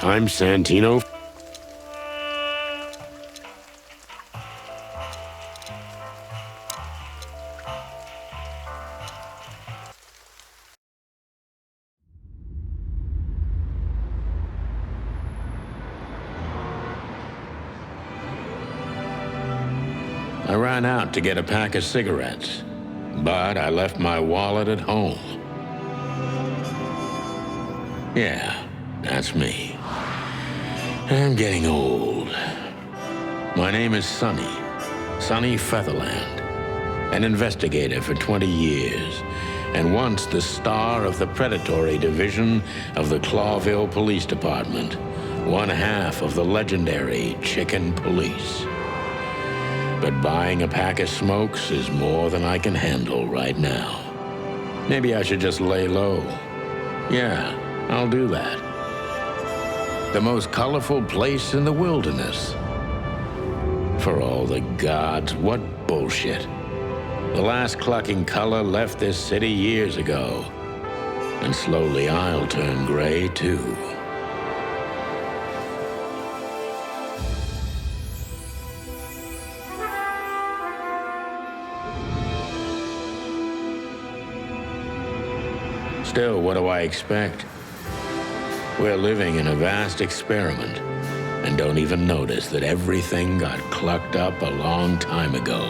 I'm Santino. I ran out to get a pack of cigarettes, but I left my wallet at home. Yeah, that's me. I'm getting old. My name is Sonny Featherland, an investigator for 20 years, and once the star of the predatory division of the Clawville Police Department, one half of the legendary Chicken Police. But buying a pack of smokes is more than I can handle right now. Maybe I should just lay low. Yeah, I'll do that. The most colorful place in the wilderness. For all the gods, what bullshit. The last clucking color left this city years ago. And slowly I'll turn gray too. Still, what do I expect? We're living in a vast experiment, and don't even notice that everything got clucked up a long time ago.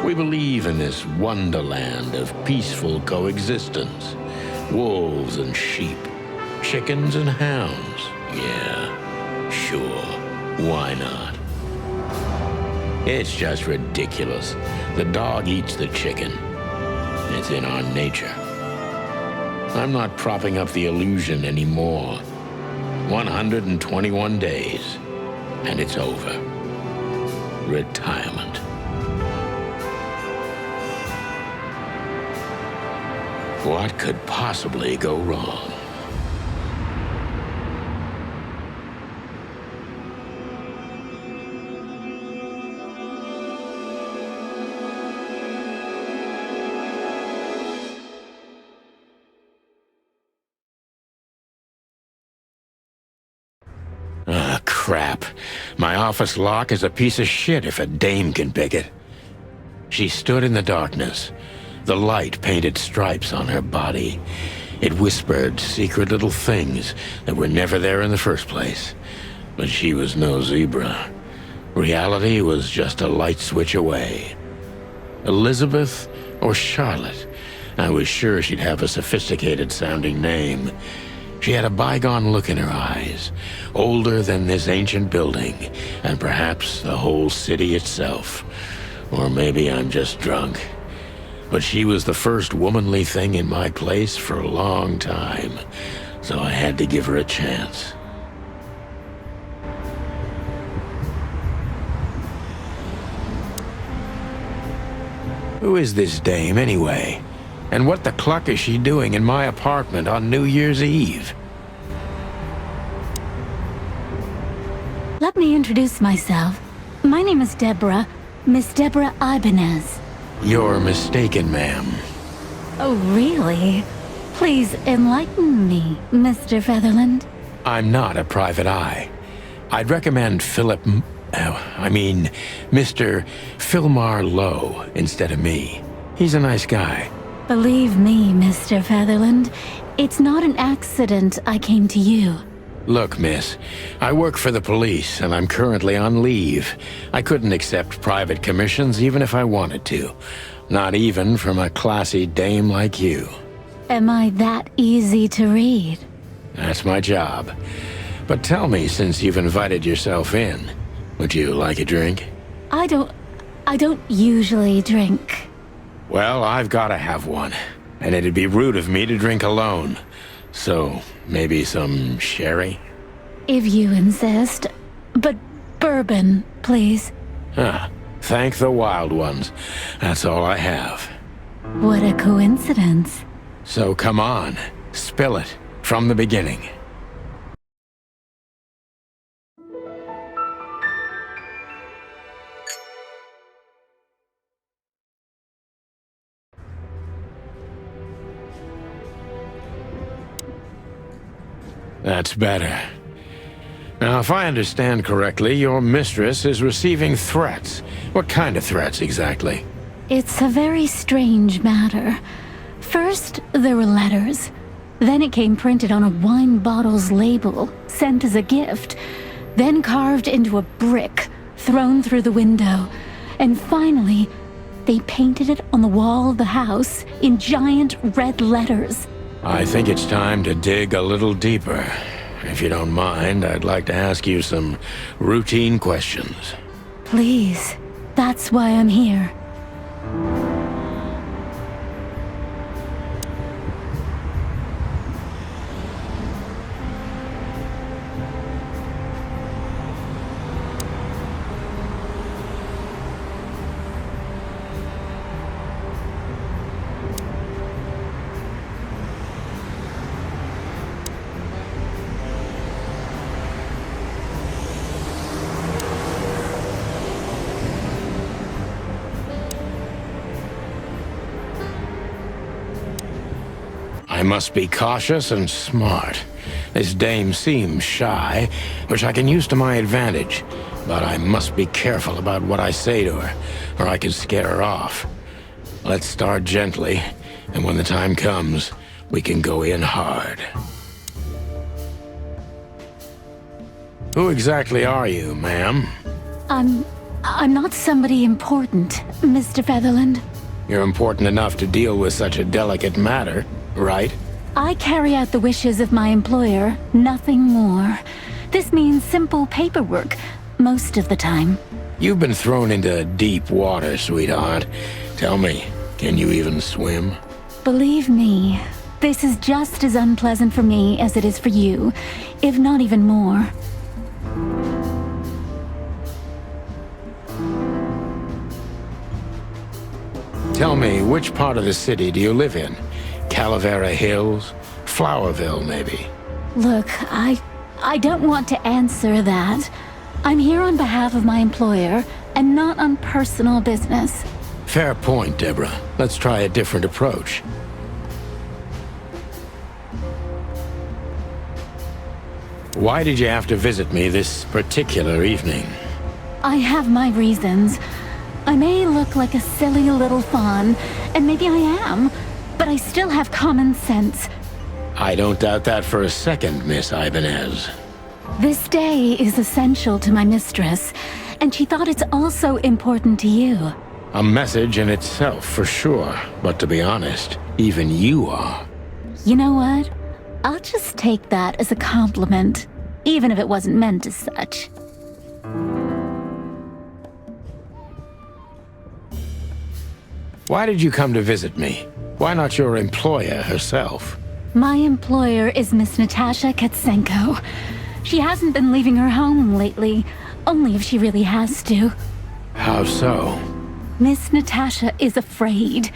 We believe in this wonderland of peaceful coexistence. Wolves and sheep, chickens and hounds. Yeah, sure, why not? It's just ridiculous. The dog eats the chicken. It's in our nature. I'm not propping up the illusion anymore. 121 days, and it's over. Retirement. What could possibly go wrong? Ah, crap. My office lock is a piece of shit if a dame can pick it. She stood in the darkness. The light painted stripes on her body. It whispered secret little things that were never there in the first place. But she was no zebra. Reality was just a light switch away. Elizabeth or Charlotte? I was sure she'd have a sophisticated-sounding name. She had a bygone look in her eyes, older than this ancient building, and perhaps the whole city itself. Or maybe I'm just drunk. But she was the first womanly thing in my place for a long time, so I had to give her a chance. Who is this dame, anyway? And what the cluck is she doing in my apartment on New Year's Eve? Let me introduce myself. My name is Deborah, Miss Deborah Ibanez. You're mistaken, ma'am. Oh, really? Please enlighten me, Mr. Featherland. I'm not a private eye. I'd recommend Mr. Philmar Lowe instead of me. He's a nice guy. Believe me, Mr. Featherland, it's not an accident I came to you. Look, miss, I work for the police, and I'm currently on leave. I couldn't accept private commissions even if I wanted to. Not even from a classy dame like you. Am I that easy to read? That's my job. But tell me, since you've invited yourself in, would you like a drink? I don't usually drink. Well, I've gotta have one, and it'd be rude of me to drink alone. So, maybe some sherry? If you insist. But bourbon, please. Thank the wild ones. That's all I have. What a coincidence. So come on, spill it from the beginning. That's better. Now, if I understand correctly, your mistress is receiving threats. What kind of threats, exactly? It's a very strange matter. First, there were letters. Then it came printed on a wine bottle's label, sent as a gift. Then carved into a brick, thrown through the window. And finally, they painted it on the wall of the house in giant red letters. I think it's time to dig a little deeper. If you don't mind, I'd like to ask you some routine questions. Please, that's why I'm here. I must be cautious and smart. This dame seems shy, which I can use to my advantage. But I must be careful about what I say to her, or I could scare her off. Let's start gently, and when the time comes, we can go in hard. Who exactly are you, ma'am? I'm not somebody important, Mr. Featherland. You're important enough to deal with such a delicate matter, right? I carry out the wishes of my employer, nothing more. This means simple paperwork, most of the time. You've been thrown into deep water, sweetheart. Tell me, can you even swim? Believe me, this is just as unpleasant for me as it is for you, if not even more. Tell me, which part of the city do you live in? Calavera Hills? Flowerville, maybe? Look, I don't want to answer that. I'm here on behalf of my employer, and not on personal business. Fair point, Deborah. Let's try a different approach. Why did you have to visit me this particular evening? I have my reasons. I may look like a silly little fawn, and maybe I am, but I still have common sense. I don't doubt that for a second, Miss Ibanez. This day is essential to my mistress, and she thought it's also important to you. A message in itself, for sure. But to be honest, even you are. You know what? I'll just take that as a compliment, even if it wasn't meant as such. Why did you come to visit me? Why not your employer herself? My employer is Miss Natasha Katsenko. She hasn't been leaving her home lately, only if she really has to. How so? Miss Natasha is afraid.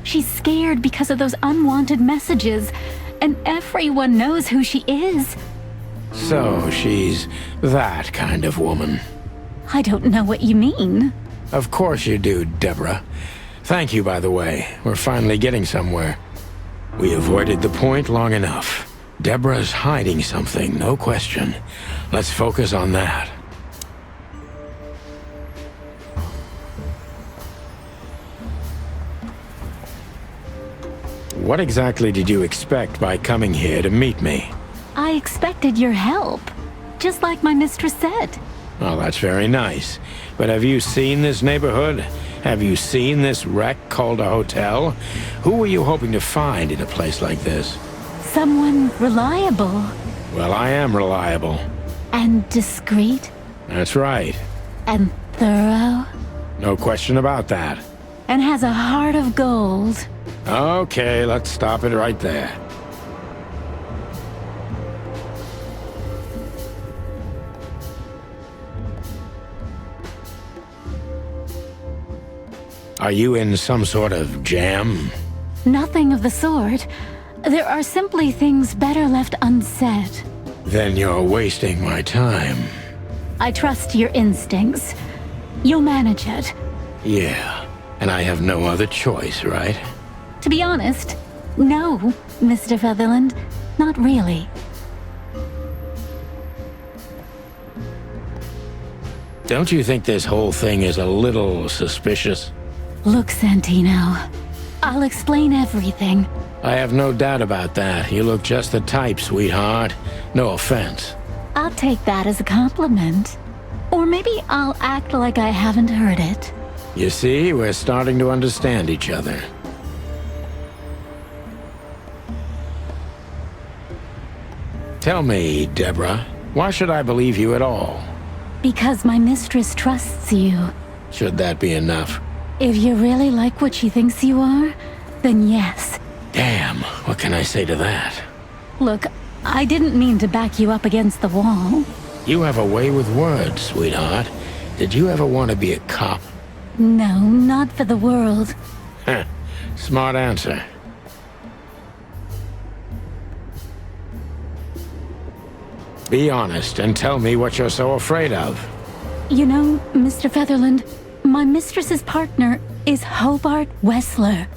She's scared because of those unwanted messages, and everyone knows who she is. So she's that kind of woman. I don't know what you mean. Of course you do, Deborah. Thank you, by the way. We're finally getting somewhere. We avoided the point long enough. Deborah's hiding something, no question. Let's focus on that. What exactly did you expect by coming here to meet me? I expected your help, just like my mistress said. Well, that's very nice. But have you seen this neighborhood? Have you seen this wreck called a hotel? Who were you hoping to find in a place like this? Someone reliable. Well, I am reliable. And discreet. That's right. And thorough. No question about that. And has a heart of gold. Okay, let's stop it right there. Are you in some sort of jam? Nothing of the sort. There are simply things better left unsaid. Then you're wasting my time. I trust your instincts. You'll manage it. Yeah, and I have no other choice, right? To be honest, no, Mr. Featherland. Not really. Don't you think this whole thing is a little suspicious? Look, Santino, I'll explain everything. I have no doubt about that. You look just the type, sweetheart. No offense. I'll take that as a compliment. Or maybe I'll act like I haven't heard it. You see, we're starting to understand each other. Tell me, Deborah, why should I believe you at all? Because my mistress trusts you. Should that be enough? If you really like what she thinks you are, then yes. Damn, what can I say to that? Look, I didn't mean to back you up against the wall. You have a way with words, sweetheart. Did you ever want to be a cop? No, not for the world. Heh, smart answer. Be honest and tell me what you're so afraid of. You know, Mr. Featherland, my mistress's partner is Hobart Wessler.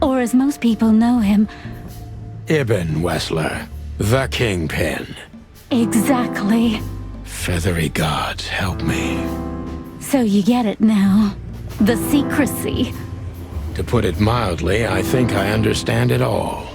Or as most people know him... Ibn Wessler, the Kingpin. Exactly. Feathery gods, help me. So you get it now. The secrecy. To put it mildly, I think I understand it all.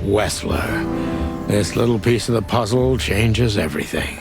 Wessler. This little piece of the puzzle changes everything.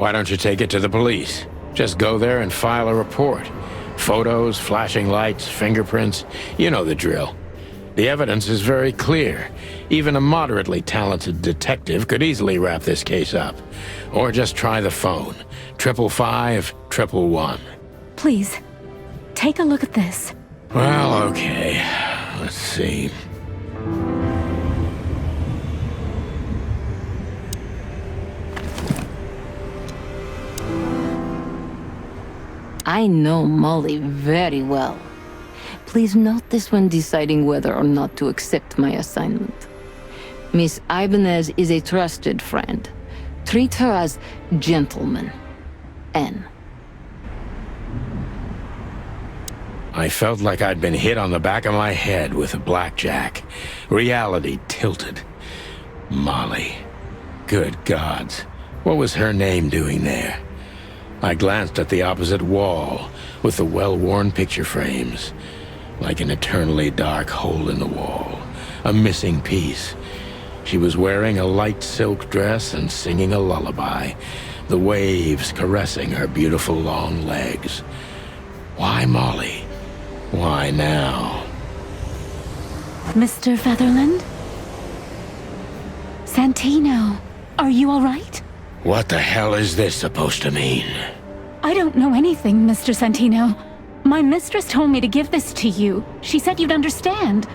Why don't you take it to the police? Just go there and file a report. Photos, flashing lights, fingerprints, you know the drill. The evidence is very clear. Even a moderately talented detective could easily wrap this case up. Or just try the phone. 555-111. Please, take a look at this. Well, okay. Let's see. I know Molly very well. Please note this when deciding whether or not to accept my assignment. Miss Ibanez is a trusted friend. Treat her as gentleman. N. I felt like I'd been hit on the back of my head with a blackjack. Reality tilted. Molly. Good gods. What was her name doing there? I glanced at the opposite wall, with the well-worn picture frames. Like an eternally dark hole in the wall. A missing piece. She was wearing a light silk dress and singing a lullaby. The waves caressing her beautiful long legs. Why Molly? Why now? Mr. Featherland? Santino, are you all right? What the hell is this supposed to mean? I don't know anything, Mr. Santino. My mistress told me to give this to you. She said you'd understand.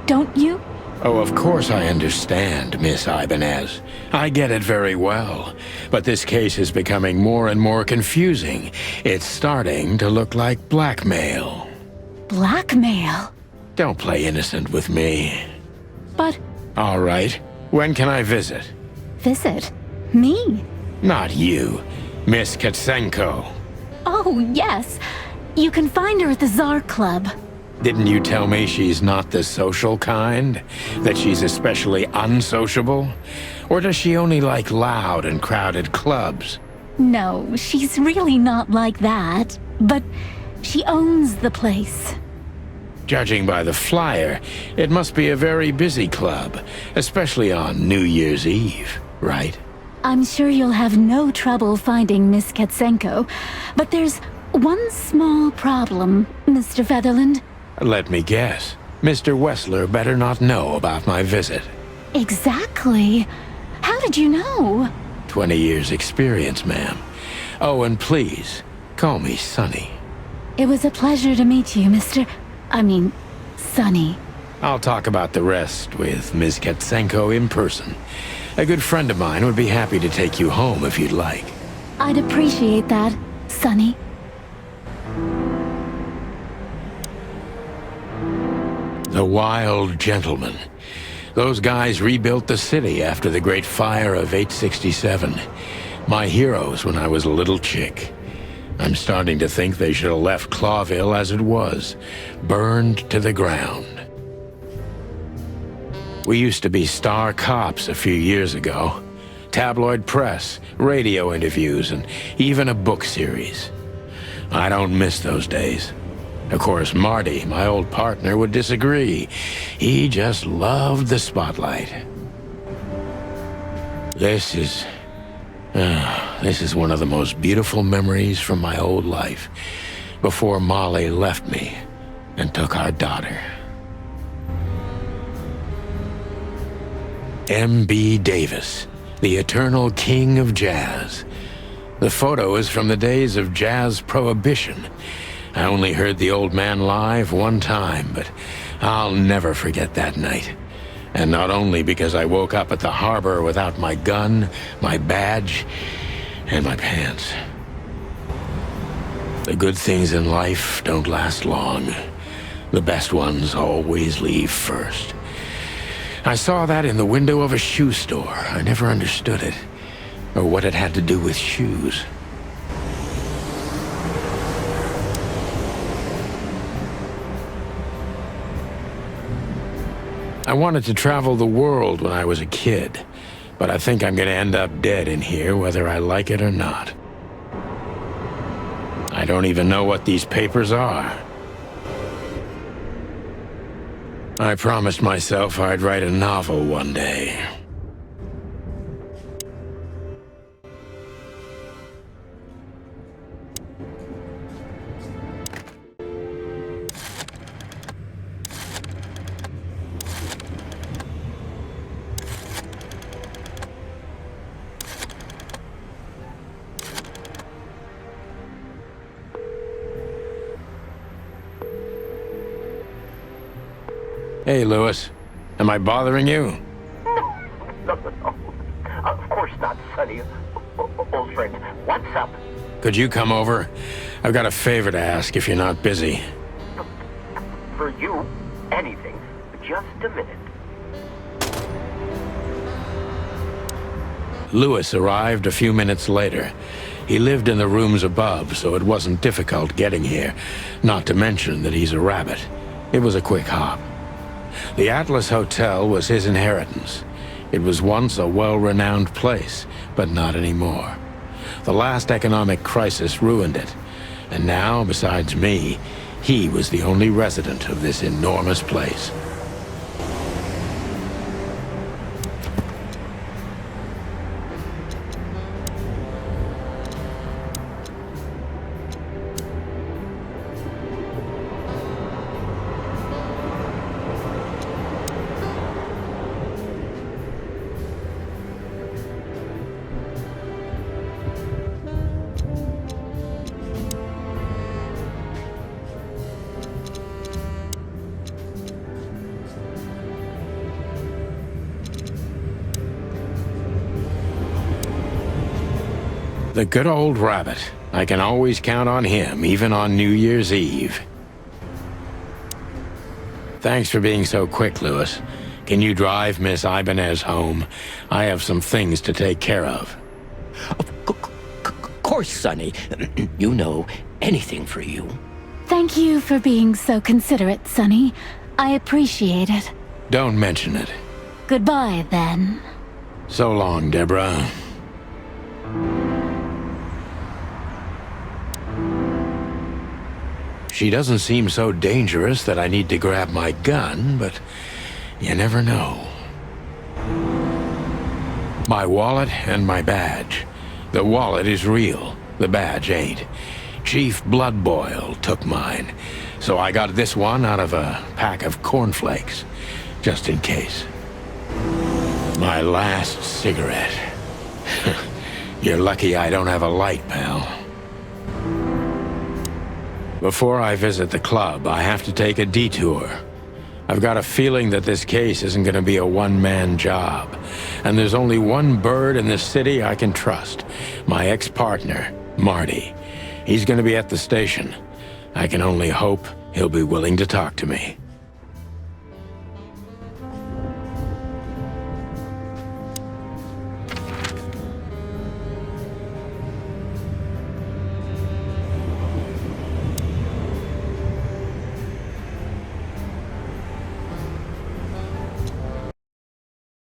Don't you? Oh, of course I understand, Miss Ibanez. I get it very well. But this case is becoming more and more confusing. It's starting to look like blackmail. Blackmail? Don't play innocent with me. But... All right. When can I visit? Visit? Me? Not you. Miss Katsenko. Oh, yes. You can find her at the Tsar Club. Didn't you tell me she's not the social kind? That she's especially unsociable? Or does she only like loud and crowded clubs? No, she's really not like that. But she owns the place. Judging by the flyer, it must be a very busy club, especially on New Year's Eve, right? I'm sure you'll have no trouble finding Miss Katsenko, but there's one small problem, Mr. Featherland. Let me guess. Mr. Wessler better not know about my visit. Exactly. How did you know? 20 years experience, ma'am. Oh, and please, call me Sonny. It was a pleasure to meet you, Sonny. I'll talk about the rest with Ms. Katsenko in person. A good friend of mine would be happy to take you home if you'd like. I'd appreciate that, Sonny. The Wild Gentlemen. Those guys rebuilt the city after the Great Fire of 867. My heroes when I was a little chick. I'm starting to think they should have left Clawville as it was, burned to the ground. We used to be star cops a few years ago. Tabloid press, radio interviews, and even a book series. I don't miss those days. Of course, Marty, my old partner, would disagree. He just loved the spotlight. This is one of the most beautiful memories from my old life, before Molly left me and took our daughter. M.B. Davis, the eternal king of jazz. The photo is from the days of jazz prohibition. I only heard the old man live one time, but I'll never forget that night. And not only because I woke up at the harbor without my gun, my badge, and my pants. The good things in life don't last long. The best ones always leave first. I saw that in the window of a shoe store. I never understood it, or what it had to do with shoes. I wanted to travel the world when I was a kid, but I think I'm gonna end up dead in here whether I like it or not. I don't even know what these papers are. I promised myself I'd write a novel one day. Hey, Lewis. Am I bothering you? No. Of course not, Sonny. Old friend, what's up? Could you come over? I've got a favor to ask if you're not busy. For you, anything. Just a minute. Lewis arrived a few minutes later. He lived in the rooms above, so it wasn't difficult getting here, not to mention that he's a rabbit. It was a quick hop. The Atlas Hotel was his inheritance. It was once a well-renowned place, but not anymore. The last economic crisis ruined it, and now, besides me, he was the only resident of this enormous place. The good old rabbit. I can always count on him, even on New Year's Eve. Thanks for being so quick, Lewis. Can you drive Miss Ibanez home? I have some things to take care of. course, Sonny. You know, anything for you. Thank you for being so considerate, Sonny. I appreciate it. Don't mention it. Goodbye, then. So long, Deborah. She doesn't seem so dangerous that I need to grab my gun, but you never know. My wallet and my badge. The wallet is real. The badge ain't. Chief Bloodboil took mine, so I got this one out of a pack of cornflakes, just in case. My last cigarette. You're lucky I don't have a light, pal. Before I visit the club, I have to take a detour. I've got a feeling that this case isn't going to be a one-man job. And there's only one bird in this city I can trust. My ex-partner, Marty. He's going to be at the station. I can only hope he'll be willing to talk to me.